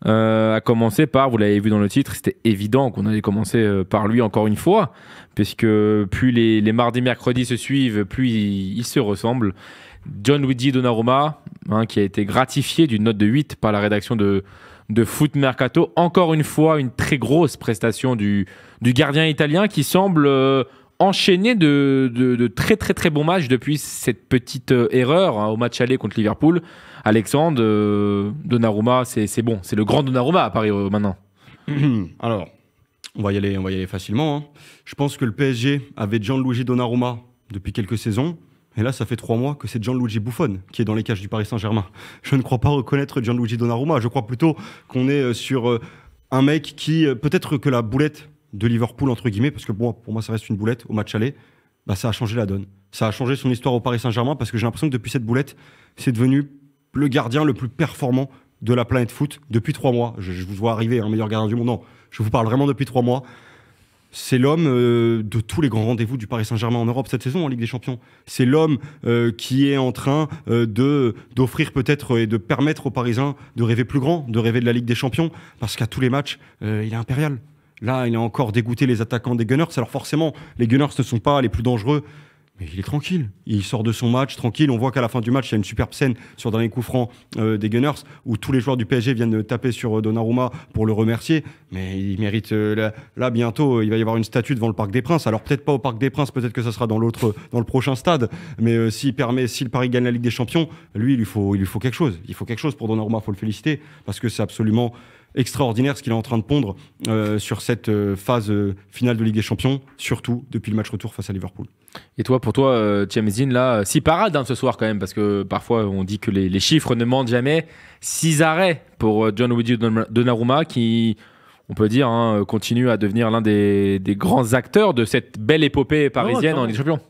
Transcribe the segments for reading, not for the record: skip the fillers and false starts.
À commencer par, vous l'avez vu dans le titre, c'était évident qu'on allait commencer par lui encore une fois, puisque plus les mardis, mercredis se suivent, plus ils se ressemblent. Gianluigi Donnarumma, qui a été gratifié d'une note de 8 par la rédaction de Foot Mercato. Encore une fois, une très grosse prestation du gardien italien qui semble enchaîner de très très très bons matchs depuis cette petite erreur au match aller contre Liverpool. Alexandre, Donnarumma, c'est bon. C'est le grand Donnarumma à Paris maintenant. Alors, on va y aller facilement. Je pense que le PSG avait Gianluigi Donnarumma depuis quelques saisons. Et là, ça fait 3 mois que c'est Gianluigi Buffon qui est dans les cages du Paris Saint-Germain. Je ne crois pas reconnaître Gianluigi Donnarumma. Je crois plutôt qu'on est sur un mec qui, peut-être que la boulette de Liverpool, entre guillemets, parce que pour moi, ça reste une boulette au match aller, ça a changé la donne. Ça a changé son histoire au Paris Saint-Germain parce que j'ai l'impression que depuis cette boulette, c'est devenu le gardien le plus performant de la planète foot depuis 3 mois. Je vous vois arriver, un meilleur gardien du monde. Non, je vous parle vraiment depuis 3 mois. C'est l'homme de tous les grands rendez-vous du Paris Saint-Germain en Europe cette saison en Ligue des Champions. C'est l'homme qui est en train d'offrir peut-être et de permettre aux Parisiens de rêver plus grand, de rêver de la Ligue des Champions, parce qu'à tous les matchs, il est impérial. Là, il a encore dégoûté les attaquants des Gunners. Alors forcément, les Gunners ne sont pas les plus dangereux, mais il est tranquille. Il sort de son match tranquille. On voit qu'à la fin du match, il y a une superbe scène sur le dernier coup franc des Gunners où tous les joueurs du PSG viennent taper sur Donnarumma pour le remercier. Mais il mérite... là, bientôt, il va y avoir une statue devant le Parc des Princes. Alors peut-être pas au Parc des Princes, peut-être que ça sera dans le prochain stade. Mais si le Paris gagne la Ligue des Champions, lui, il lui faut quelque chose. Il faut quelque chose pour Donnarumma, il faut le féliciter. Parce que c'est absolument extraordinaire ce qu'il est en train de pondre sur cette phase finale de Ligue des Champions, surtout depuis le match retour face à Liverpool. Et toi, pour toi, Tchémézine, là, 6 parades ce soir quand même, parce que parfois on dit que les chiffres ne mentent jamais. 6 arrêts pour Gianluigi Donnarumma qui, on peut dire, continue à devenir l'un des grands acteurs de cette belle épopée parisienne en Ligue des Champions.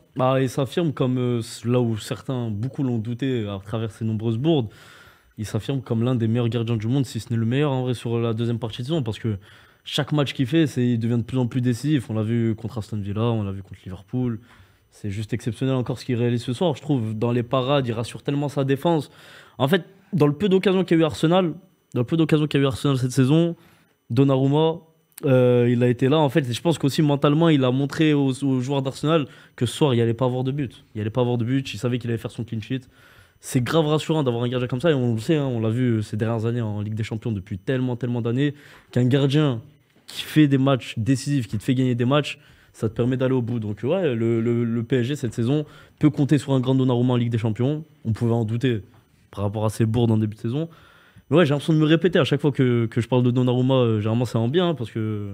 Il s'affirme comme là où beaucoup l'ont douté à travers ses nombreuses bourdes. Il s'affirme comme l'un des meilleurs gardiens du monde, si ce n'est le meilleur en vrai sur la deuxième partie de saison, parce que chaque match qu'il fait, il devient de plus en plus décisif. On l'a vu contre Aston Villa, on l'a vu contre Liverpool. C'est juste exceptionnel encore ce qu'il réalise ce soir. Je trouve, dans les parades, il rassure tellement sa défense. En fait, dans le peu d'occasions qu'a eu Arsenal cette saison, Donnarumma, il a été là. En fait, je pense qu'aussi mentalement, il a montré aux joueurs d'Arsenal que ce soir, il n'allait pas avoir de but. Il savait qu'il allait faire son clean sheet. C'est grave rassurant d'avoir un gardien comme ça. Et on le sait, on l'a vu ces dernières années en Ligue des Champions depuis tellement d'années, qu'un gardien qui fait des matchs décisifs, qui te fait gagner des matchs, ça te permet d'aller au bout. Donc ouais, le PSG cette saison peut compter sur un grand Donnarumma en Ligue des Champions. On pouvait en douter par rapport à ses bourdes en début de saison. Mais ouais, j'ai l'impression de me répéter à chaque fois que je parle de Donnarumma. Généralement, c'est en bien parce que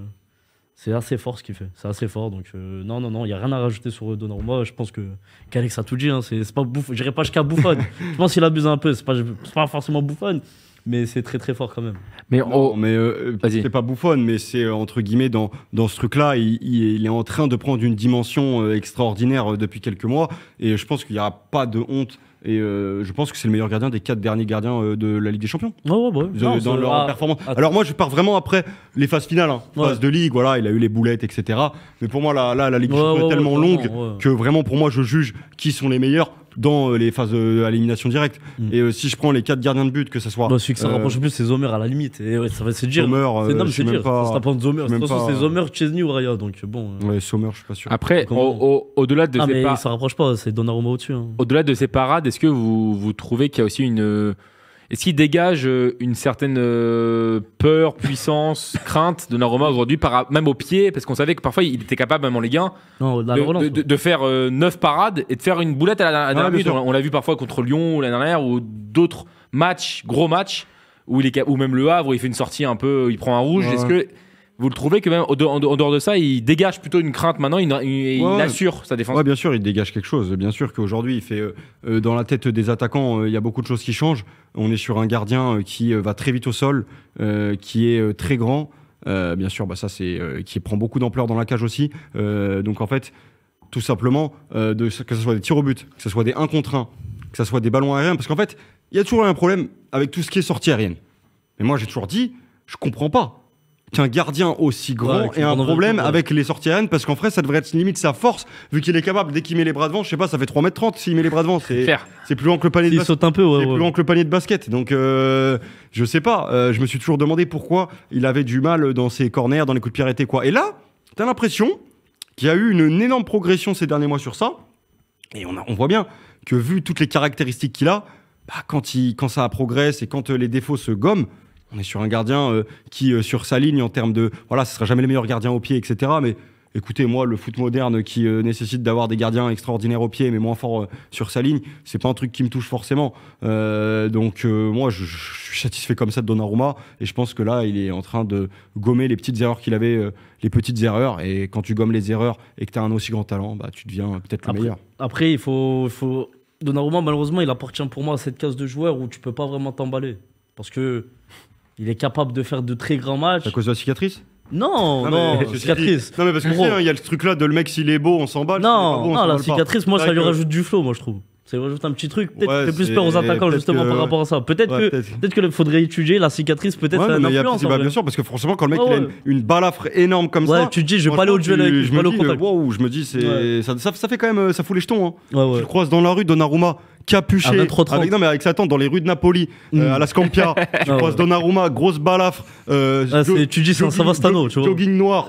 c'est assez fort ce qu'il fait. C'est assez fort. Donc non, il n'y a rien à rajouter sur Donnarumma. Je pense qu'Alex a tout dit. C'est pas Buffon. Je n'irai pas jusqu'à Buffon. Je pense qu'il abuse un peu. C'est pas forcément Buffon. Mais c'est très très fort quand même. C'est pas Buffon, mais c'est entre guillemets dans ce truc-là, il est en train de prendre une dimension extraordinaire depuis quelques mois. Et je pense qu'il n'y a pas de honte. Et je pense que c'est le meilleur gardien des 4 derniers gardiens de la Ligue des Champions. Dans leur performance. Alors moi, je pars vraiment après les phases finales. Phase de Ligue, voilà, il a eu les boulettes, etc. Mais pour moi, la Ligue des Champions est tellement longue que vraiment, pour moi, je juge qui sont les meilleurs dans les phases à élimination directe. Et si je prends les 4 gardiens de but, que ce soit... celui que ça rapproche le plus, c'est Zomer à la limite. Et ouais, c'est dur. C'est dur. Ça prend Zomer. C'est Zomer, Chesney ou Raya. Donc bon. Ouais, Sommer, je suis pas sûr. Après, au-delà de ces mais ça rapproche pas, c'est Donnarumma au-dessus. Au-delà de ces parades, est-ce que vous trouvez qu'il y a aussi une... Est-ce qu'il dégage une certaine peur, puissance, crainte de Donnarumma aujourd'hui, même au pied, parce qu'on savait que parfois il était capable, même en Ligue 1, de faire 9 parades et de faire une boulette à la dernière minute. On l'a vu parfois contre Lyon l'année dernière, ou d'autres matchs, gros matchs, ou même Le Havre, où il fait une sortie un peu, il prend un rouge. Est-ce que vous le trouvez que même en dehors de ça, il dégage plutôt une crainte maintenant, il assure sa défense? Oui, bien sûr, il dégage quelque chose. Bien sûr qu'aujourd'hui, il fait dans la tête des attaquants, il y a beaucoup de choses qui changent. On est sur un gardien qui va très vite au sol, qui est très grand. Bien sûr, ça c'est qui prend beaucoup d'ampleur dans la cage aussi. Donc en fait, tout simplement, que ce soit des tirs au but, que ce soit des 1 contre 1, que ce soit des ballons aériens, parce qu'en fait, il y a toujours un problème avec tout ce qui est sortie aérienne. Mais moi, j'ai toujours dit, je comprends pas. qu'un gardien aussi grand ait un problème avec les sorties aériennes, parce qu'en vrai, ça devrait être limite sa force, vu qu'il est capable, dès qu'il met les bras devant, je sais pas, ça fait 3m30 s'il met les bras devant. C'est plus long que le panier de basket. Saute un peu, c'est plus long que le panier de basket. Donc, je sais pas, je me suis toujours demandé pourquoi il avait du mal dans ses corners, dans les coups de pied arrêtés, quoi. Et là, t'as l'impression qu'il y a eu une énorme progression ces derniers mois sur ça. Et on voit bien que, vu toutes les caractéristiques qu'il a, quand ça progresse et quand les défauts se gomment, on est sur un gardien qui, sur sa ligne, en termes de... Voilà, ce sera jamais le meilleur gardien au pied, etc. Mais écoutez, moi, le foot moderne qui nécessite d'avoir des gardiens extraordinaires au pied, mais moins forts sur sa ligne, c'est pas un truc qui me touche forcément. Donc, moi, je suis satisfait comme ça de Donnarumma. Et je pense que là, il est en train de gommer les petites erreurs qu'il avait, les petites erreurs. Et quand tu gommes les erreurs et que tu as un aussi grand talent, tu deviens peut-être le meilleur. Après, il faut... Donnarumma, malheureusement, il appartient pour moi à cette case de joueurs où tu peux pas vraiment t'emballer. Parce que il est capable de faire de très grands matchs. À cause de la cicatrice ? Non, cicatrice. Non, mais parce que il y a le truc là de le mec, s'il est beau, on s'emballe. Non, la cicatrice, moi, ça lui rajoute du flow, moi, je trouve. Ça lui rajoute un petit truc. Peut-être qu'il fait plus peur aux attaquants, justement, par rapport à ça. Peut-être qu'il faudrait étudier la cicatrice, peut-être ça a une influence. Bien sûr, parce que forcément, quand le mec il a une balafre énorme comme ça. Tu te dis, je vais pas aller au duel avec lui, je vais pas aller au contact. Je me dis, ça fait quand même, ça fout les jetons. Tu le croises dans la rue, Donnarumma, capuché, avec sa tante dans les rues de Napoli, à la Scampia. Tu croises Donnarumma, grosse balafre. Tu dis, c'est un Savastano, tu vois. Jogging noir,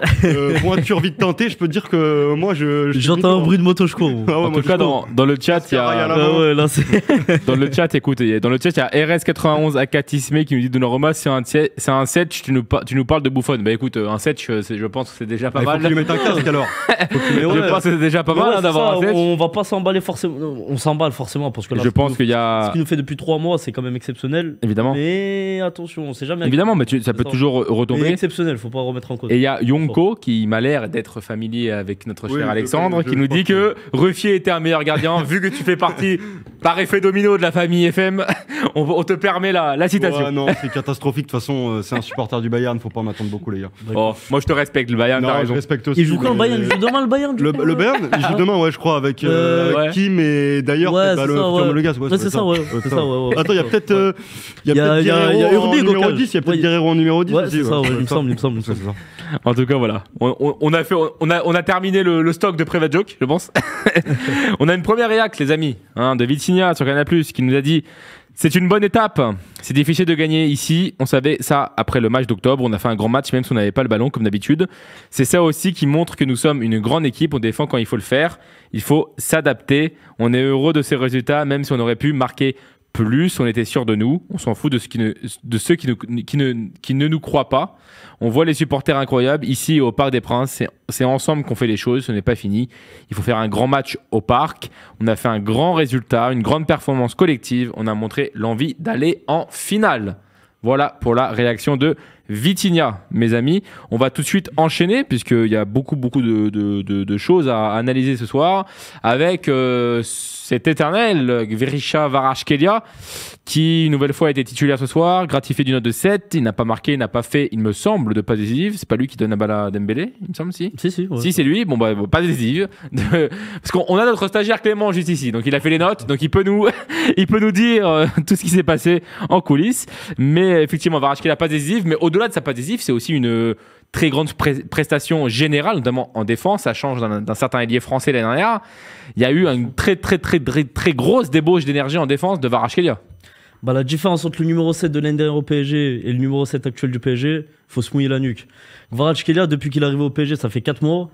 pointure vite teintée. Je peux te dire que moi, j'entends un bruit de moto, je cours. En tout cas, dans le chat, il y a. Dans le chat, écoute, il y a RS91 Akatisme qui nous dit Donnarumma, c'est un set, tu nous parles de Buffon. Bah écoute, un set, je pense que c'est déjà pas mal. Faut que tu lui mettes un casque alors. Je pense que c'est déjà pas mal d'avoir un set. On va pas s'emballer forcément. On s'emballe forcément parce que là, je pense qu'il y a. Ce qu'il nous fait depuis 3 mois, c'est quand même exceptionnel. Évidemment. Mais attention, on sait jamais. Évidemment, mais ça peut toujours retomber. C'est exceptionnel, faut pas remettre en cause. Et il y a Yonko qui m'a l'air d'être familier avec notre cher Alexandre qui nous dit que Ruffier était un meilleur gardien. Vu que tu fais partie par effet domino de la famille FM, on te permet la citation. Non, c'est catastrophique. De toute façon, c'est un supporter du Bayern, faut pas en attendre beaucoup, les gars. Moi, je te respecte, le Bayern. Non, t'as raison. Je respecte aussi. Il joue quand le Bayern? Il joue demain le Bayern? Le Bayern, il joue demain, je crois, avec Kim et d'ailleurs le gars. C'est ça, ouais. Attends, il y a peut-être Urbi numéro 10. Il y a peut-être Guerrero en numéro 10. Ouais, c'est ça, il me semble. En tout cas, voilà. On a terminé le stock de Private Joke, je pense. On a une première réac, les amis, de Vitinha sur Canal+, qui nous a dit: c'est une bonne étape. C'est difficile de gagner ici. On savait ça après le match d'octobre. On a fait un grand match, même si on n'avait pas le ballon, comme d'habitude. C'est ça aussi qui montre que nous sommes une grande équipe. On défend quand il faut le faire. Il faut s'adapter. On est heureux de ces résultats, même si on aurait pu marquer plus. On était sûr de nous. On s'en fout de ceux qui ne nous croient pas. On voit les supporters incroyables ici au Parc des Princes. C'est ensemble qu'on fait les choses. Ce n'est pas fini. Il faut faire un grand match au parc. On a fait un grand résultat, une grande performance collective. On a montré l'envie d'aller en finale. Voilà pour la réaction de Vitinha, mes amis. On va tout de suite enchaîner puisqu'il y a beaucoup de choses à analyser ce soir avec cet éternel Berisha Kvaratskhelia qui, une nouvelle fois, a été titulaire ce soir, gratifié d'une note de 7. Il n'a pas marqué, il n'a pas fait, il me semble, de pas décisive. C'est pas lui qui donne la balle à Dembélé, il me semble, si. Si, c'est lui. Bon, pas décisive. Parce qu'on a notre stagiaire Clément juste ici. Donc, il a fait les notes. Donc, il peut nous dire tout ce qui s'est passé en coulisses. Mais effectivement, Kvaratskhelia pas décisive. Mais au-delà de sa pas décisive, c'est aussi une très grande prestation générale, notamment en défense. Ça change d'un certain ailier français l'année dernière. Il y a eu une très grosse débauche d'énergie en défense de Kvaratskhelia. La différence entre le numéro 7 de l'année dernière au PSG et le numéro 7 actuel du PSG, il faut se mouiller la nuque. Kvaratskhelia, depuis qu'il est arrivé au PSG, ça fait 4 mois.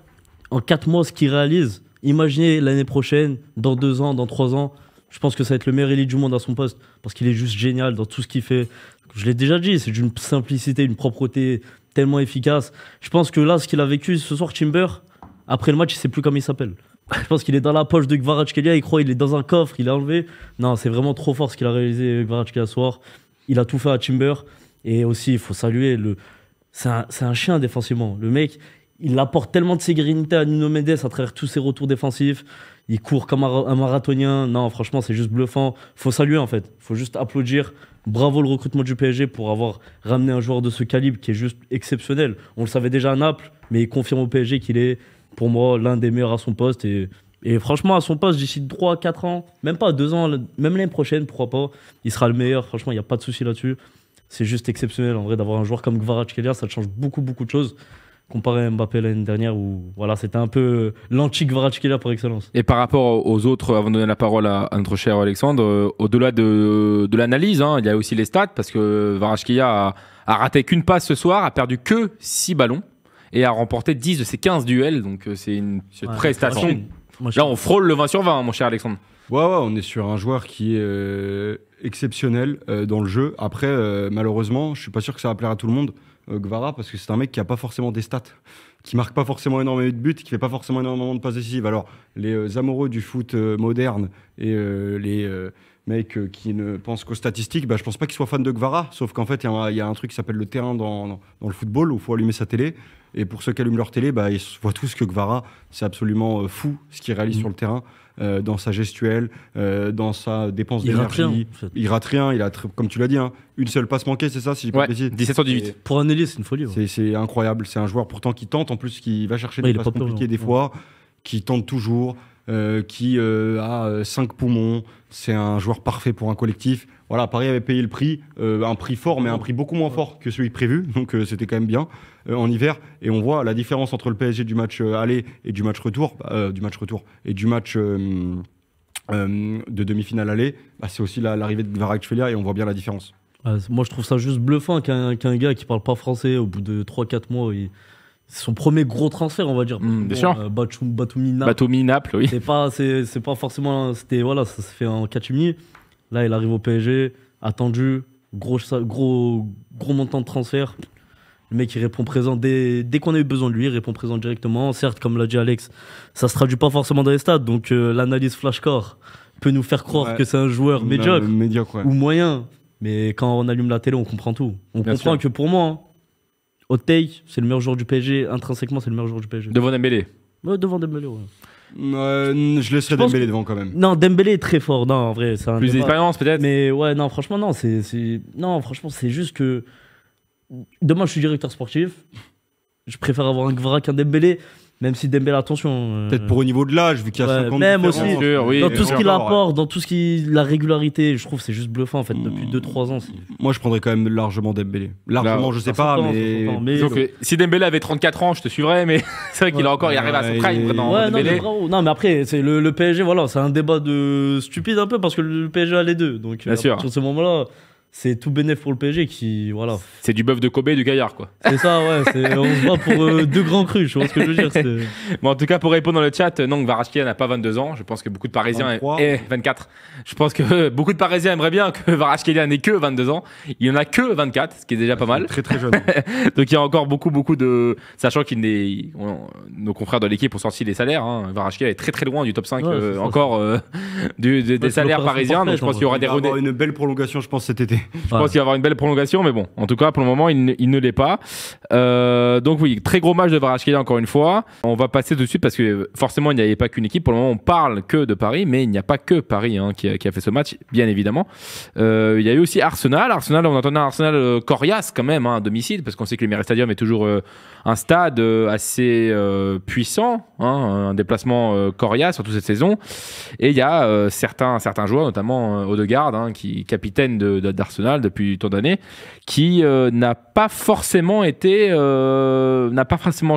En 4 mois, ce qu'il réalise, imaginez l'année prochaine, dans 2 ans, dans 3 ans, je pense que ça va être le meilleur élite du monde à son poste parce qu'il est juste génial dans tout ce qu'il fait. Je l'ai déjà dit, c'est d'une simplicité, une propreté tellement efficace. Je pense que là, ce qu'il a vécu ce soir, Timber, après le match, il ne sait plus comment il s'appelle. Je pense qu'il est dans la poche de Kvaratskhelia, il croit qu'il est dans un coffre, il est enlevé. Non, c'est vraiment trop fort ce qu'il a réalisé Kvaratskhelia ce soir. Il a tout fait à Timber. Et aussi, il faut saluer, c'est un chien défensivement. Le mec, il apporte tellement de sérénité à Nuno Mendes à travers tous ses retours défensifs. Il court comme un marathonien. Non, franchement, c'est juste bluffant. Il faut saluer en fait. Il faut juste applaudir. Bravo le recrutement du PSG pour avoir ramené un joueur de ce calibre qui est juste exceptionnel. On le savait déjà à Naples, mais il confirme au PSG qu'il est, pour moi, l'un des meilleurs à son poste. Et franchement, à son poste, d'ici 3 à 4 ans, même pas 2 ans, même l'année prochaine, pourquoi pas, il sera le meilleur. Franchement, il n'y a pas de souci là-dessus. c'est juste exceptionnel en vrai d'avoir un joueur comme Kvaratskhelia, ça change beaucoup de choses comparé à Mbappé l'année dernière où voilà, c'était un peu l'anti-Kvaratskhelia par excellence. Et par rapport aux autres, avant de donner la parole à notre cher Alexandre, au-delà de l'analyse, hein, il y a aussi les stats parce que Kvaratskhelia a raté qu'une passe ce soir, a perdu que 6 ballons et a remporté 10 de ses 15 duels, donc c'est une prestation. Là, on frôle le 20 sur 20, mon cher Alexandre. Ouais, on est sur un joueur qui est exceptionnel dans le jeu. Après, malheureusement, je suis pas sûr que ça va plaire à tout le monde, Gvara, parce que c'est un mec qui a pas forcément des stats, qui marque pas forcément énormément de buts, qui fait pas forcément énormément de passes décisives. Alors, les amoureux du foot moderne et les mecs qui ne pensent qu'aux statistiques, je pense pas qu'ils soient fans de Gvara, sauf qu'en fait, il y a un truc qui s'appelle le terrain dans le football, où il faut allumer sa télé. Et pour ceux qui allument leur télé, ils voient tous que Gvara, c'est absolument fou ce qu'il réalise sur le terrain, dans sa gestuelle, dans sa dépense d'énergie. Il rate rien, il a, comme tu l'as dit, une seule passe manquée, c'est ça, si j'ai pas de bêtises. 17 sur 18. Pour un ailier, c'est une folie. Ouais. C'est incroyable, c'est un joueur pourtant qui tente, en plus qui va chercher des passes compliquées des fois, qui tente toujours, qui a 5 poumons. C'est un joueur parfait pour un collectif. Voilà, Paris avait payé le prix, un prix fort, mais un prix beaucoup moins fort que celui prévu, donc c'était quand même bien en hiver. Et on voit la différence entre le PSG du match aller et du match retour, et du match de demi-finale aller. C'est aussi l'arrivée de Kvaratskhelia et on voit bien la différence. Moi, je trouve ça juste bluffant qu'un gars qui parle pas français, au bout de 3-4 mois, c'est son premier gros transfert, on va dire. Bien sûr. Batumi Naples, oui. C'est pas forcément. Ça s'est fait en catimini. Là, il arrive au PSG, attendu, gros montant de transfert. Le mec, il répond présent dès qu'on a eu besoin de lui, il répond présent directement. Certes, comme l'a dit Alex, ça se traduit pas forcément dans les stades, donc l'analyse flashcore peut nous faire croire que c'est un joueur médiocre ou moyen. Mais quand on allume la télé, on comprend tout. On comprend que pour moi, hot take, c'est le meilleur joueur du PSG. Intrinsèquement, c'est le meilleur joueur du PSG. Devant Dembélé. Ouais, devant Dembélé, ouais. Je laisserais Dembélé devant quand même. Non, Dembélé est très fort. Non, en vrai, c'est un plus d'expérience peut-être. Mais ouais, non, franchement, non. Non, franchement, c'est juste que demain, je suis directeur sportif. Je préfère avoir un Gvara qu'un Dembélé. Même si Dembélé, attention. Peut-être pour au niveau de l'âge, vu qu'il y a 50 même aussi, oui, dans tout ce qu'il apporte, dans tout ce la régularité, je trouve que c'est juste bluffant en fait, depuis 2-3 ans. Moi, je prendrais quand même largement Dembélé. Largement, je sais pas, mais donc, si Dembélé avait 34 ans, je te suivrais, mais c'est vrai qu'il il arrive à son prime. Non, mais après, c'est le PSG, voilà, c'est un débat de stupide un peu parce que le PSG a les deux. Donc, sur ce moment-là, c'est tout bénéf pour le PSG qui, voilà. C'est du bœuf de Kobe et du Gaillard, quoi. C'est ça, ouais. On se bat pour deux grands crus, je vois ce que je veux dire. Bon, en tout cas, pour répondre dans le chat, non, Kvaratskhelia n'a pas 22 ans. Je pense que beaucoup de Parisiens... 24. Je pense que beaucoup de Parisiens aimeraient bien que Kvaratskhelia n'ait que 22 ans. Il en a que 24, ce qui est déjà pas mal. Très, très jeune. Donc, il y a encore beaucoup de... Sachant nos confrères de l'équipe ont sorti les salaires. Kvaratskhelia est très, très loin du top 5 des salaires parisiens. Donc, je pense qu'il y aura des avoir une belle prolongation, je pense, cet été. Je pense qu'il va y avoir une belle prolongation, mais bon, en tout cas, pour le moment, il ne l'est pas. Donc oui, très gros match de Kvaratskhelia encore une fois. On va passer tout de suite parce que forcément, il n'y avait pas qu'une équipe. Pour le moment, on parle que de Paris, mais il n'y a pas que Paris qui a fait ce match, bien évidemment. Il y a eu aussi Arsenal. On entendait un Arsenal coriace quand même, à domicile, parce qu'on sait que l'Emirates Stadium est toujours un stade assez puissant, un déplacement coriace sur toute cette saison. Et il y a certains joueurs, notamment Odegaard, qui capitaine d'Arsenal depuis tant d'années, qui n'a pas forcément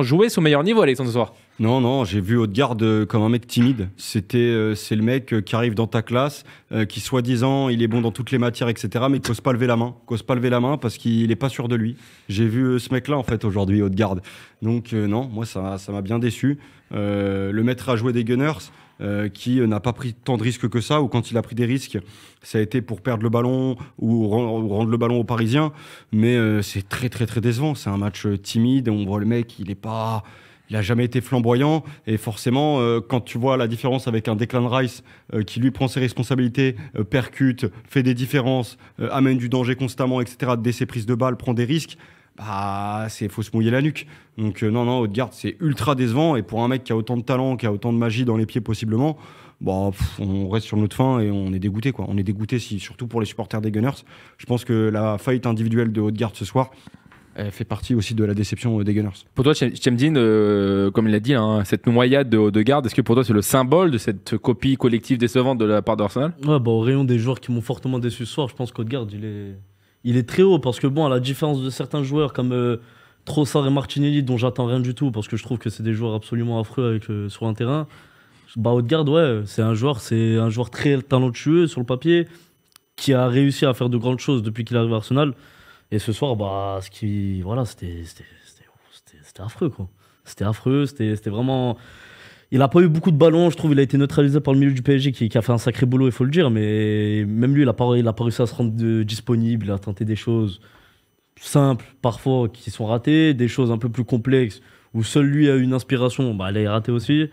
joué son meilleur niveau, Alexandre, ce soir. Non, j'ai vu Odegaard comme un mec timide. C'est le mec qui arrive dans ta classe, qui soi-disant il est bon dans toutes les matières, etc. Mais qui n'ose pas lever la main, parce qu'il n'est pas sûr de lui. J'ai vu ce mec-là en fait aujourd'hui, Odegaard. Donc non, moi ça m'a bien déçu. Le mettre à jouer des Gunners, qui n'a pas pris tant de risques que ça, ou quand il a pris des risques, ça a été pour perdre le ballon ou rendre le ballon aux Parisiens. Mais c'est très très très décevant. C'est un match timide. On voit le mec, il a jamais été flamboyant, et forcément, quand tu vois la différence avec un Declan Rice qui lui prend ses responsabilités, percute, fait des différences, amène du danger constamment, etc., dès ses prises de balles, prend des risques, faut se mouiller la nuque. Donc non, Odegaard, c'est ultra décevant, et pour un mec qui a autant de talent, qui a autant de magie dans les pieds possiblement, on reste sur notre faim et on est dégoûté, quoi. On est dégoûté, surtout pour les supporters des Gunners. Je pense que la faillite individuelle de Odegaard ce soir, elle fait partie aussi de la déception des Gunners. Pour toi, Chemdine, comme il l'a dit, cette noyade de Odegaard, est-ce que pour toi c'est le symbole de cette copie collective décevante de la part d'Arsenal ? Ouais, au rayon des joueurs qui m'ont fortement déçu ce soir, je pense qu'Odegaard, il est très haut parce que, bon, à la différence de certains joueurs comme Trossard et Martinelli, dont j'attends rien du tout parce que je trouve que c'est des joueurs absolument affreux sur un terrain. Bah, Odegaard, ouais, c'est un joueur très talentueux sur le papier qui a réussi à faire de grandes choses depuis qu'il est arrivé à Arsenal. Et ce soir, bah, voilà, c'était affreux, quoi. C'était affreux, c'était vraiment. Il n'a pas eu beaucoup de ballons, je trouve. Il a été neutralisé par le milieu du PSG qui a fait un sacré boulot, il faut le dire. Mais même lui, il n'a pas réussi à se rendre disponible. Il a tenté des choses simples, parfois, qui sont ratées, des choses un peu plus complexes où seul lui a eu une inspiration. Bah, elle est ratée aussi.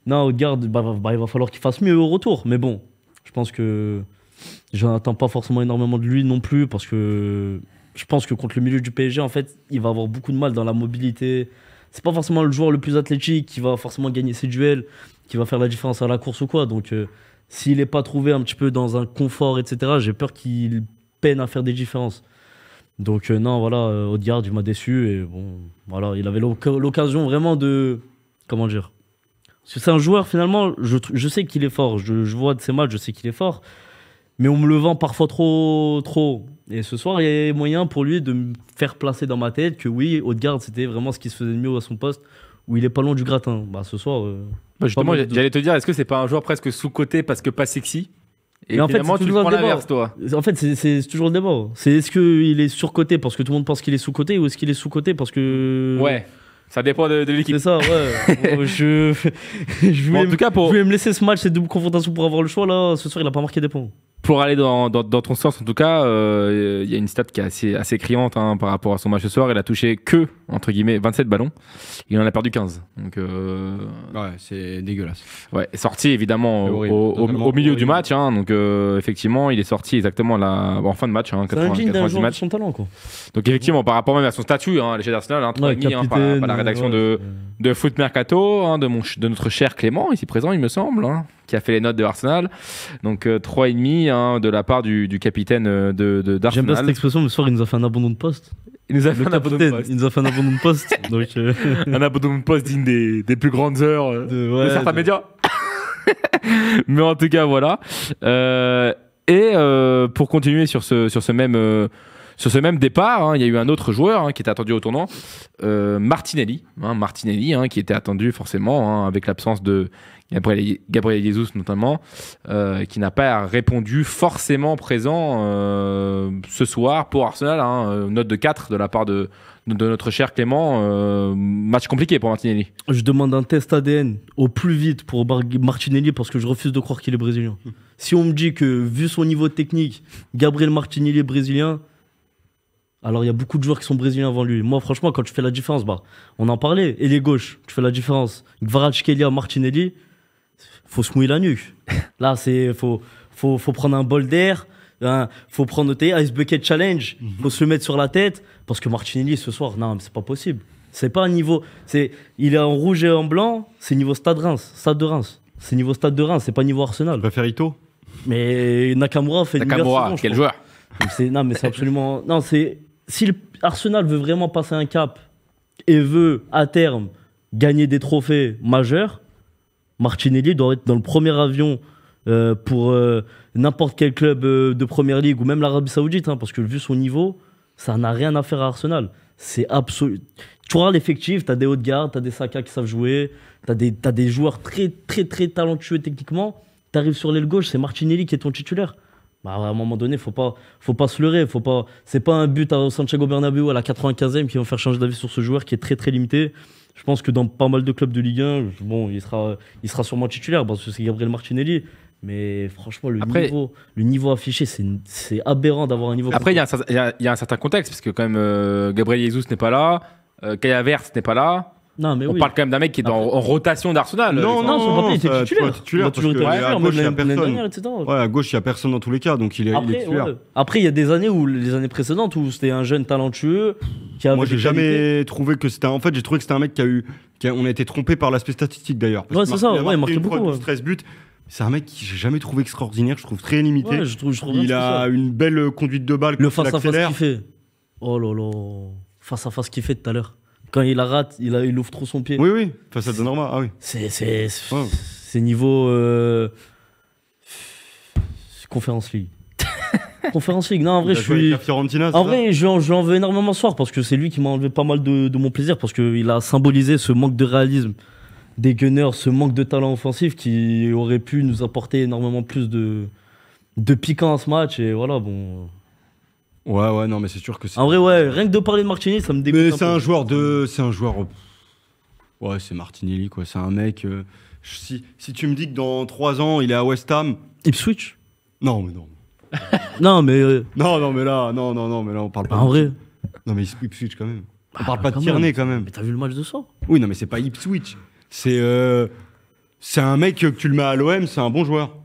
Non, Odegaard, il va falloir qu'il fasse mieux au retour. Mais bon, je pense que je n'attends pas forcément énormément de lui non plus parce que je pense que contre le milieu du PSG, en fait, il va avoir beaucoup de mal dans la mobilité. C'est pas forcément le joueur le plus athlétique qui va forcément gagner ses duels, qui va faire la différence à la course ou quoi. Donc, s'il n'est pas trouvé un petit peu dans un confort, etc., j'ai peur qu'il peine à faire des différences. Donc, non, voilà, Odegaard, il m'a déçu. Et bon, voilà, il avait l'occasion vraiment de. Comment dire? Parce que c'est un joueur, finalement, je sais qu'il est fort. Je vois de ses matchs, je sais qu'il est fort. Mais on me le vend parfois trop. Et ce soir, il y a moyen pour lui de me faire placer dans ma tête que oui, Odegaard, c'était vraiment ce qui se faisait de mieux à son poste, où il est pas loin du gratin. Bah, ce soir. Bah justement, j'allais te dire, est-ce que c'est pas un joueur presque sous-coté parce que pas sexy? Et en fait, finalement, tu prends l'inverse, toi. En fait, c'est toujours le débat. C'est est-ce qu'il est surcoté parce que tout le monde pense qu'il est sous-coté ou est-ce qu'il est sous-coté parce que. Ouais. Ça dépend de l'équipe. C'est ça, ouais. je voulais me laisser ce match, cette double confrontation pour avoir le choix. Là, ce soir, il n'a pas marqué des points. Pour aller dans ton sens, en tout cas, il y a une stat qui est assez criante par rapport à son match ce soir. Il a touché que, entre guillemets, 27 ballons. Il en a perdu 15. Donc, ouais, c'est dégueulasse. Ouais, est sorti évidemment au milieu du match. Donc, effectivement, il est sorti exactement en fin de match. C'est un digne d'un joueur de son talent, quoi. Donc, effectivement, par rapport même à son statut à l'échelle d'Arsenal, 3,5 par la rédaction de Foot Mercato, de notre cher Clément, ici présent, il me semble, qui a fait les notes de Arsenal. Donc 3,5 de la part du capitaine d'Arsenal. J'aime bien cette expression, mais ce soir il nous a fait un abandon de poste. Il nous a fait un abandon de poste. Il nous a fait un abandon de poste. Donc, un abandon de poste digne des plus grandes heures de certains médias. Mais en tout cas, voilà. Pour continuer sur ce même départ, il y a eu un autre joueur qui était attendu au tournant, Martinelli, qui était attendu forcément avec l'absence de Gabriel Jesus notamment, qui n'a pas répondu forcément présent ce soir pour Arsenal. Note de 4 de la part de notre cher Clément. Match compliqué pour Martinelli. Je demande un test ADN au plus vite pour Martinelli parce que je refuse de croire qu'il est brésilien. Si on me dit que, vu son niveau technique, Gabriel Martinelli est brésilien, alors il y a beaucoup de joueurs qui sont brésiliens avant lui. Moi, franchement, quand tu fais la différence, on en parlait, ailier gauche, tu fais la différence. Kvaratskhelia, Martinelli, faut se mouiller la nuque. Là, faut prendre un bol d'air, faut prendre Ice Bucket Challenge, faut se le mettre sur la tête, parce que Martinelli, ce soir, non, mais c'est pas possible. C'est pas un niveau. Il est en rouge et en blanc, c'est niveau Stade de Reims. C'est niveau Stade de Reims, c'est pas niveau Arsenal. Tu préfères Ito? Mais Nakamura fait une meilleure saison, quel joueur? Non, mais c'est absolument. Non, si Arsenal veut vraiment passer un cap et veut, à terme, gagner des trophées majeurs, Martinelli doit être dans le premier avion pour n'importe quel club de Première Ligue ou même l'Arabie Saoudite, parce que vu son niveau, ça n'a rien à faire à Arsenal. C'est absolu. Tu vois l'effectif, t'as des Odegaard, t'as des Saka qui savent jouer, t'as des joueurs très, très, très talentueux techniquement. T'arrives sur l'aile gauche, c'est Martinelli qui est ton titulaire. À un moment donné, faut pas se leurrer. C'est pas un but à Santiago Bernabéu à la 95e qui va faire changer d'avis sur ce joueur qui est très très limité. Je pense que dans pas mal de clubs de Ligue 1, il sera sûrement titulaire parce que c'est Gabriel Martinelli. Mais franchement, le niveau affiché, c'est aberrant d'avoir un niveau. Après, il y a un certain contexte parce que quand même Gabriel Jesus n'est pas là, Kai Havertz n'est pas là. Non, mais on parle quand même d'un mec qui est en rotation d'Arsenal. Non, son papier, il était titulaire. Il a toujours été titulaire, même l'année dernière, etc. Ouais, à gauche, il n'y a personne dans tous les cas, donc il est titulaire. Après, il y a des années les années précédentes où c'était un jeune talentueux qui avait. Moi, j'ai jamais trouvé que c'était. En fait, j'ai trouvé que c'était un mec on a été trompé par l'aspect statistique d'ailleurs. Ouais, c'est ça, il marquait beaucoup. 13 buts. C'est un mec que j'ai jamais trouvé extraordinaire, je trouve très limité. Ouais, je trouve il a une belle conduite de balle. Le face-à-face qu'il fait. Oh là là. Face-à-face qu'il fait tout à l'heure. Quand il la rate, il ouvre trop son pied. Oui, face à Donnarumma, ah oui. C'est niveau Conférence League. Conférence League. Non, en vrai, Il a je joué avec suis. la Fiorentina, c'est En ça vrai, je lui en veux énormément ce soir parce que c'est lui qui m'a enlevé pas mal de mon plaisir parce qu'il a symbolisé ce manque de réalisme des Gunners, ce manque de talent offensif qui aurait pu nous apporter énormément plus de piquant à ce match. Et voilà, bon. Ouais, non, mais c'est sûr que c'est. En vrai, ouais, rien que de parler de Martinelli, ça me dégoûte. Mais un c'est peu. un joueur de. C'est un joueur. Ouais, c'est Martinelli, quoi. C'est un mec. Si tu me dis que dans 3 ans, il est à West Ham. Ipswich. Non, mais non. Non, mais. Non, mais là, non, mais là, on parle pas. En vrai. Non, mais Ipswich quand même. On Ah, parle pas de quand Tierney quand même. Mais t'as vu le match de ça? Oui, non, mais c'est pas Ipswich. C'est un mec que tu le mets à l'OM, c'est un bon joueur.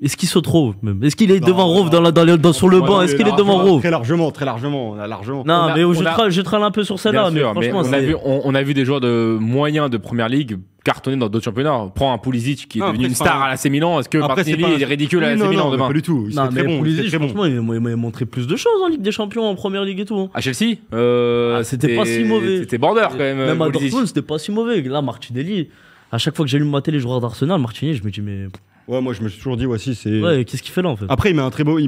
Est-ce qu'il se trouve même? Est-ce qu'il est Non, devant non. Rove sur le banc? Est-ce qu'il est devant Rove? Très largement. Largement. Non, mais on je trale un peu sur celle-là, mais Bien sûr, mais franchement, on a vu des joueurs de moyens de première ligue cartonner dans d'autres championnats. Prends un Pulisic qui est Non, devenu après, une c'est star pas- à l'AC Milan. Est-ce que Après, Martinelli c'est pas un- est ridicule à Oui, l'AC Milan non, demain? pas du tout. Il Non, serait très mais bon. Pulisic, il serait très bon. franchement, il m'a montré plus de choses en Ligue des Champions, en Première Ligue et tout. Hein. À Chelsea, C'était pas si mauvais. C'était border quand même. Même à Pulisic. Dortmund, c'était pas si mauvais. Là, Martinelli, à chaque fois que j'allume ma télé, les joueurs d'Arsenal, Martinelli, je me dis, mais Ouais, moi je me suis toujours dit, si c'est. ouais, qu'est-ce qu'il fait là en fait? Après, il met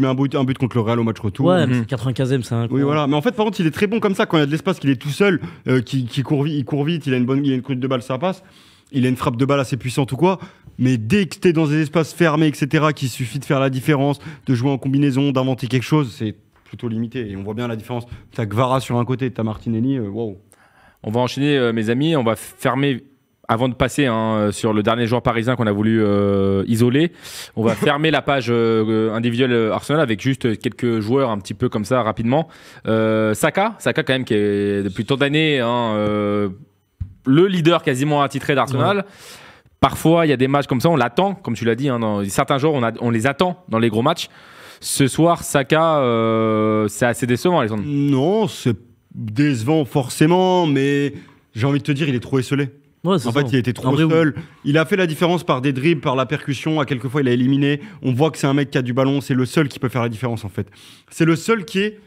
un but contre le Real au match retour. Ouais, mais c'est 95ème, c'est un. Oui, voilà. Mais en fait, par contre, il est très bon comme ça quand il y a de l'espace, qu'il est tout seul, qui court vite, il a une conduite de balle, ça passe. Il a une frappe de balle assez puissante ou quoi. Mais dès que t'es dans des espaces fermés, etc., qu'il suffit de faire la différence, de jouer en combinaison, d'inventer quelque chose, c'est plutôt limité. Et on voit bien la différence. T'as Gvara sur un côté, t'as Martinelli, wow. On va enchaîner, mes amis. On va fermer. Avant de passer sur le dernier joueur parisien qu'on a voulu isoler, on va fermer la page individuelle Arsenal avec juste quelques joueurs un petit peu comme ça rapidement. Saka quand même qui est depuis tant d'années le leader quasiment attitré d'Arsenal. Ouais. Parfois il y a des matchs comme ça, on l'attend, comme tu l'as dit, dans certains joueurs on les attend dans les gros matchs. Ce soir Saka, c'est assez décevant, Alexandre. Non, c'est décevant forcément, mais j'ai envie de te dire il est trop esselé. Ouais, en fait, il était trop seul. Il a fait la différence par des dribbles, par la percussion. À quelques fois, il a éliminé. On voit que c'est un mec qui a du ballon. C'est le seul qui peut faire la différence, en fait. C'est le seul qui est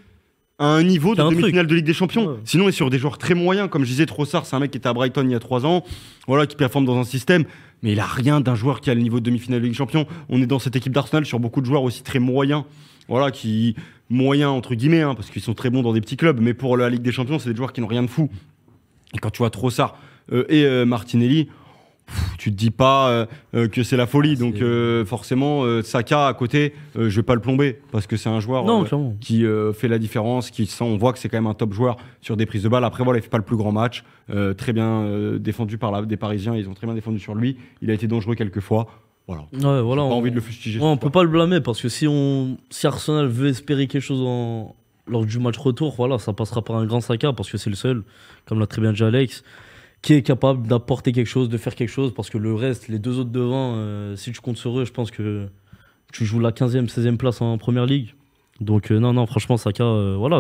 à un niveau de demi-finale de Ligue des Champions. Ouais. Sinon, il est sur des joueurs très moyens. Comme je disais, Trossard, c'est un mec qui était à Brighton il y a 3 ans. Voilà, qui performe dans un système. Mais il a rien d'un joueur qui a le niveau de demi-finale de Ligue des Champions. On est dans cette équipe d'Arsenal sur beaucoup de joueurs aussi très moyens. Voilà, moyens entre guillemets, parce qu'ils sont très bons dans des petits clubs. Mais pour la Ligue des Champions, c'est des joueurs qui n'ont rien de fou. Et quand tu vois Trossard et Martinelli, tu te dis pas que c'est la folie. Donc forcément, Saka à côté, je vais pas le plomber parce que c'est un joueur qui fait la différence, on voit que c'est quand même un top joueur sur des prises de balles. Après voilà, il fait pas le plus grand match, très bien défendu par des Parisiens, ils ont très bien défendu sur lui. Il a été dangereux quelques fois. Voilà. Ouais, voilà. J'ai pas envie de le fustiger. On peut pas le blâmer parce que si Arsenal veut espérer quelque chose lors du match retour, voilà, ça passera par un grand Saka parce que c'est le seul, comme l'a très bien dit Alex, qui est capable d'apporter quelque chose, de faire quelque chose, parce que le reste, les deux autres devant, si tu comptes sur eux, je pense que tu joues la 15e, 16e place en Première Ligue. Donc non, franchement, Saka, voilà,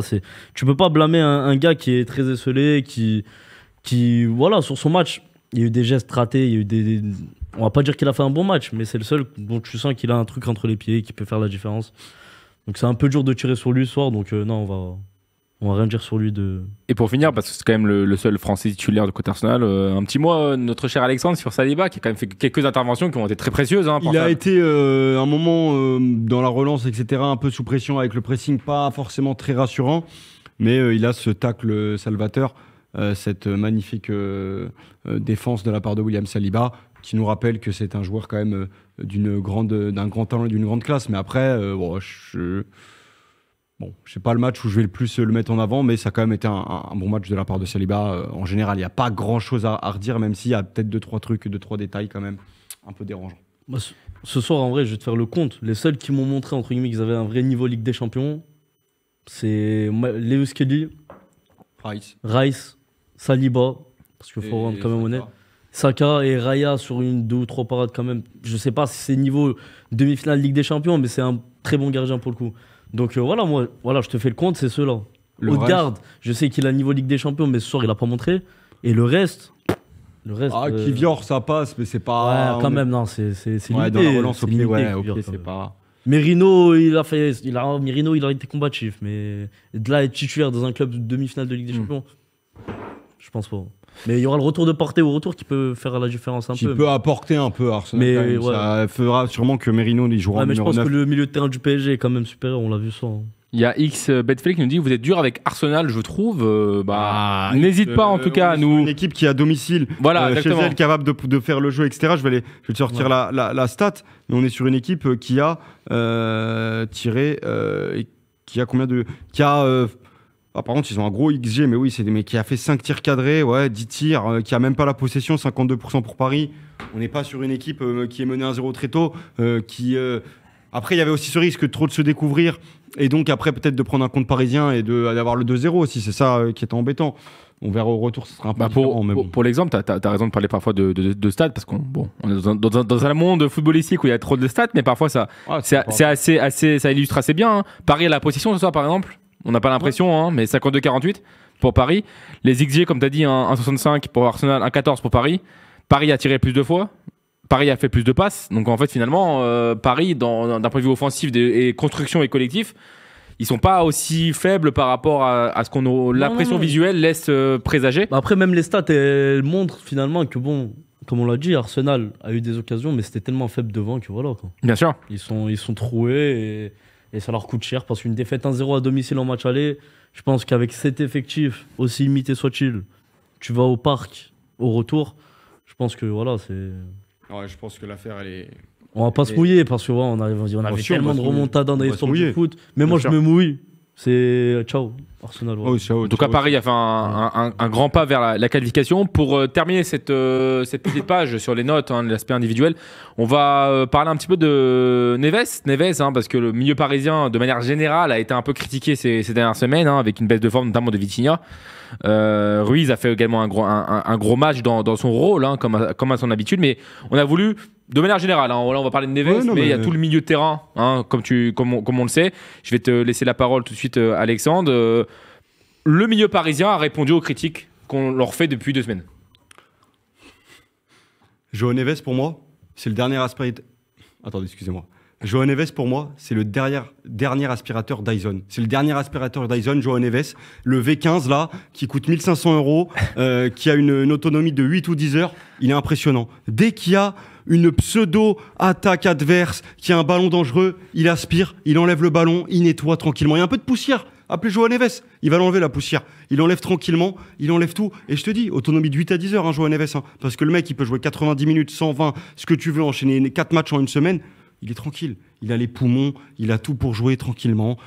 tu peux pas blâmer un gars qui est très esselé, qui, voilà, sur son match, il y a eu des gestes ratés, il y a eu on va pas dire qu'il a fait un bon match, mais c'est le seul dont tu sens qu'il a un truc entre les pieds, qui peut faire la différence. Donc c'est un peu dur de tirer sur lui ce soir, donc non, on va rien dire sur lui de... Et pour finir, parce que c'est quand même le seul Français titulaire de côté Arsenal, un petit mot, notre cher Alexandre, sur Saliba, qui a quand même fait quelques interventions qui ont été très précieuses. Il a été un moment dans la relance, etc., un peu sous pression avec le pressing, pas forcément très rassurant, mais il a ce tacle salvateur, cette magnifique défense de la part de William Saliba, qui nous rappelle que c'est un joueur quand même d'un grand talent et d'une grande classe. Mais après, je sais pas le match où je vais le plus le mettre en avant, mais ça a quand même été un bon match de la part de Saliba. En général, il n'y a pas grand-chose à redire, même s'il y a peut-être 2-3 trucs, 2-3 détails quand même un peu dérangeants. Bah, ce soir, en vrai, je vais te faire le compte. Les seuls qui m'ont montré, entre guillemets, qu'ils avaient un vrai niveau Ligue des Champions, c'est Lewis Kelly, Rice, Saliba, parce qu'il faut rendre quand même honnête. Saka et Raya sur 2 ou 3 parades quand même. Je sais pas si c'est niveau demi-finale Ligue des Champions, mais c'est un très bon gardien pour le coup. Donc voilà, je te fais le compte, c'est ceux-là. Odegaard, je sais qu'il a niveau Ligue des Champions, mais ce soir il a pas montré. Et le reste. Kivior, ça passe, mais c'est pas. Ouais, quand même, non, c'est limité. Dans la relance au pied, c'est pas. Merino, il a été combatif, mais de là être titulaire dans un club de demi-finale de Ligue des Champions. Je pense pas. Mais il y aura le retour de Partey au retour qui peut faire la différence un Qui peu. peut apporter un peu à Arsenal. Mais quand même. ouais. Ça fera sûrement que Merino il jouera Ouais, mais je numéro pense 9. que le milieu de terrain du PSG est quand même supérieur, on l'a vu ça. Il y a X Betflix qui nous dit vous êtes dur avec Arsenal, je trouve. N'hésite pas en tout cas à on est sur nous. Une équipe qui est à domicile, Voilà, chez exactement. elle, capable de faire le jeu, etc. Je vais te sortir la stat, mais on est sur une équipe qui a tiré. Qui a combien de. Qui a. Par contre, ils ont un gros XG, mais oui, c'est des mecs qui a fait 5 tirs cadrés, 10 tirs, qui a même pas la possession, 52% pour Paris. On n'est pas sur une équipe qui est menée 1-0 très tôt, Après, il y avait aussi ce risque trop de se découvrir et donc après peut-être de prendre un compte parisien et d'avoir le 2-0 aussi. C'est ça qui est embêtant. On verra au retour, ce sera un peu différent. Mais bon. Pour l'exemple, tu as raison de parler parfois de stats parce qu'on on est dans un monde footballistique où il y a trop de stats, mais parfois ça illustre assez bien. Hein. Paris a la possession ce soir par exemple. On n'a pas l'impression, mais 52-48 pour Paris. Les XG, comme tu as dit, 1,65 pour Arsenal, 1,14 pour Paris. Paris a tiré plus de fois. Paris a fait plus de passes. Donc en fait, finalement, Paris, d'un point de vue offensif et construction et collectif, ils sont pas aussi faibles par rapport à ce qu'on l'impression visuelle laisse présager. Après, même les stats, elles montrent finalement que, bon, comme on l'a dit, Arsenal a eu des occasions, mais c'était tellement faible devant que voilà. Quoi. Bien sûr. Ils sont troués et ça leur coûte cher parce qu'une défaite 1-0 à domicile en match aller, je pense qu'avec cet effectif, aussi limité soit-il, tu vas au parc, au retour, je pense que voilà, c'est. Ouais, je pense que l'affaire, elle est. On va pas se mouiller parce que on avait tellement de remontadas dans l'histoire du foot. Mais moi, je me mouille. C'est ciao, Arsenal. Ouais. En tout cas, Paris a fait un grand pas vers la qualification. Pour terminer cette petite page sur les notes, l'aspect individuel, on va parler un petit peu de Neves, parce que le milieu parisien, de manière générale, a été un peu critiqué ces dernières semaines, avec une baisse de forme, notamment de Vitinha. Ruiz a fait également un gros match dans son rôle, comme à son habitude, mais on a voulu, de manière générale, là on va parler de Neves, mais il y a tout le milieu de terrain, comme on le sait. Je vais te laisser la parole tout de suite, Alexandre. Le milieu parisien a répondu aux critiques qu'on leur fait depuis 2 semaines. João Neves, pour moi, c'est le dernier aspirateur. Attendez, excusez-moi. João Neves, pour moi, c'est le dernier aspirateur Dyson. C'est le dernier aspirateur Dyson, João Neves. Le V15, là, qui coûte 1 500 €, qui a une autonomie de 8 ou 10 heures, il est impressionnant. Dès qu'il y a une pseudo-attaque adverse, qui a un ballon dangereux, il aspire, il enlève le ballon, il nettoie tranquillement. Il y a un peu de poussière. Appelez João Neves, il va l'enlever la poussière. Il enlève tranquillement, il enlève tout. Et je te dis, autonomie de 8 à 10 heures, João Neves. Parce que le mec, il peut jouer 90 minutes, 120, ce que tu veux, enchaîner 4 matchs en une semaine. Il est tranquille. Il a les poumons, il a tout pour jouer tranquillement.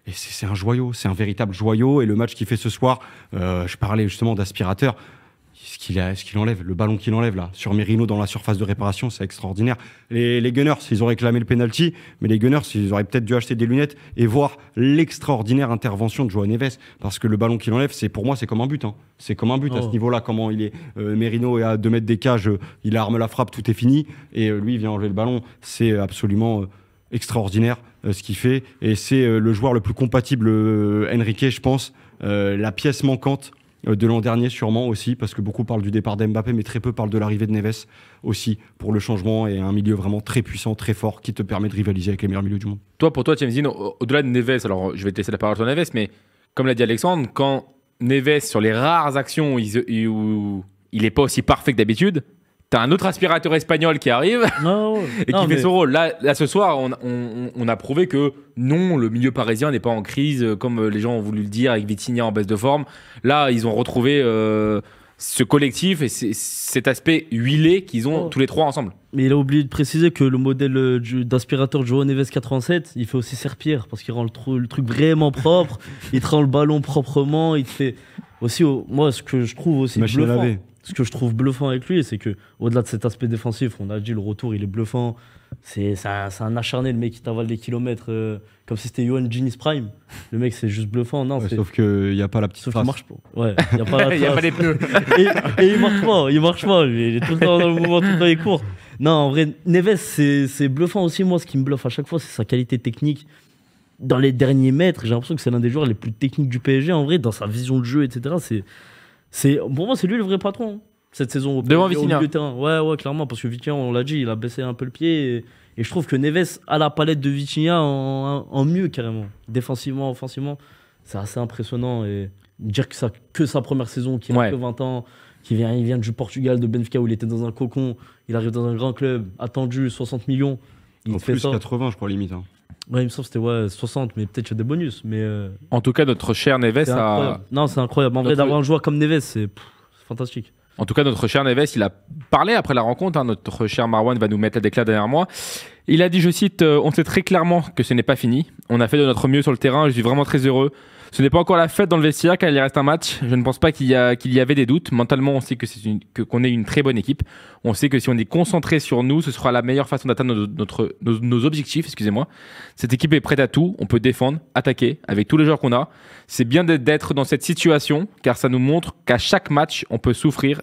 Et c'est un joyau, c'est un véritable joyau. Et le match qu'il fait ce soir, je parlais justement d'aspirateur. Ce qu'il enlève, le ballon qu'il enlève là, sur Merino dans la surface de réparation, c'est extraordinaire. Les Gunners, ils ont réclamé le penalty, mais les Gunners, ils auraient peut-être dû acheter des lunettes et voir l'extraordinaire intervention de João Neves, parce que le ballon qu'il enlève, pour moi, c'est comme un but. C'est comme un but à ce niveau-là, comment il est. Merino est à 2 mètres des cages, il arme la frappe, tout est fini, et lui, il vient enlever le ballon. C'est absolument extraordinaire ce qu'il fait, et c'est le joueur le plus compatible, Enrique, je pense, la pièce manquante de l'an dernier sûrement aussi, parce que beaucoup parlent du départ d'Mbappé, mais très peu parlent de l'arrivée de Neves aussi, pour le changement, et un milieu vraiment très puissant, très fort, qui te permet de rivaliser avec les meilleurs milieux du monde. Pour toi, Thiamzine, au-delà de Neves, alors je vais te laisser la parole sur Neves, mais comme l'a dit Alexandre, quand Neves, sur les rares actions où il n'est pas aussi parfait que d'habitude, t'as un autre aspirateur espagnol qui arrive et qui fait son rôle. Là, ce soir, on a prouvé que non, le milieu parisien n'est pas en crise, comme les gens ont voulu le dire, avec Vitinha en baisse de forme. Là, ils ont retrouvé ce collectif et cet aspect huilé qu'ils ont tous les trois ensemble. Mais il a oublié de préciser que le modèle d'aspirateur de João Neves 87, il fait aussi serpillère, parce qu'il rend le truc vraiment propre, il te rend le ballon proprement, il te fait aussi, moi, ce que je trouve aussi bluffant. Ce que je trouve bluffant avec lui, c'est que au-delà de cet aspect défensif, on a dit le retour, il est bluffant. C'est un acharné, le mec qui t'avale des kilomètres comme si c'était Yoann Diniz Prime. Le mec, c'est juste bluffant. Non, sauf qu'il n'y a pas la petite trace. Il marche pas. Ouais, il n'y a pas la trace. Il n'y a pas les pneus. et il marche pas. Lui. Il est tout le temps dans le mouvement, tout le temps il court. Non, en vrai, Neves, c'est bluffant aussi. Moi, ce qui me bluffe à chaque fois, c'est sa qualité technique. Dans les derniers mètres, j'ai l'impression que c'est l'un des joueurs les plus techniques du PSG. En vrai, dans sa vision de jeu, etc. Pour moi, c'est lui le vrai patron cette saison. Devant Vitinha. Ouais, clairement, parce que Vitinha, on l'a dit, il a baissé un peu le pied. Et je trouve que Neves a la palette de Vitinha en mieux, carrément. Défensivement, offensivement. c'est assez impressionnant. Et dire que sa première saison, qu'il Ouais. a que 20 ans, il vient du Portugal, de Benfica, où il était dans un cocon, il arrive dans un grand club, attendu 60 millions, il En te fait plus, ça. 80, je crois, limite. Hein. Ouais, il me semble que c'était 60, mais peut-être qu'il y a des bonus. Mais En tout cas, notre cher Neves c'est a. incroyable. Non, c'est incroyable. En vrai, Notre- d'avoir un joueur comme Neves, c'est fantastique. En tout cas, notre cher Neves, il a parlé après la rencontre. Hein, notre cher Marwan va nous mettre la déclat derrière moi. Il a dit, je cite, on sait très clairement que ce n'est pas fini. On a fait de notre mieux sur le terrain. Je suis vraiment très heureux. Ce n'est pas encore la fête dans le vestiaire car il reste un match. Je ne pense pas qu'il y avait des doutes. Mentalement, on sait qu'on est une très bonne équipe. On sait que si on est concentré sur nous, ce sera la meilleure façon d'atteindre nos objectifs. Excusez-moi. Cette équipe est prête à tout. On peut défendre, attaquer avec tous les joueurs qu'on a. C'est bien d'être dans cette situation car ça nous montre qu'à chaque match, on peut souffrir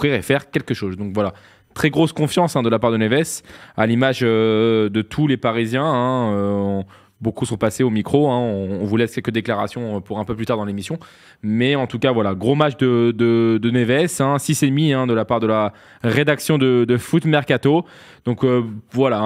et faire quelque chose. Donc voilà, très grosse confiance de la part de Neves, à l'image de tous les Parisiens. Beaucoup sont passés au micro. On vous laisse quelques déclarations pour un peu plus tard dans l'émission. Mais en tout cas, voilà, gros match de Neves, 6,5 de la part de la rédaction de Foot Mercato. Donc voilà,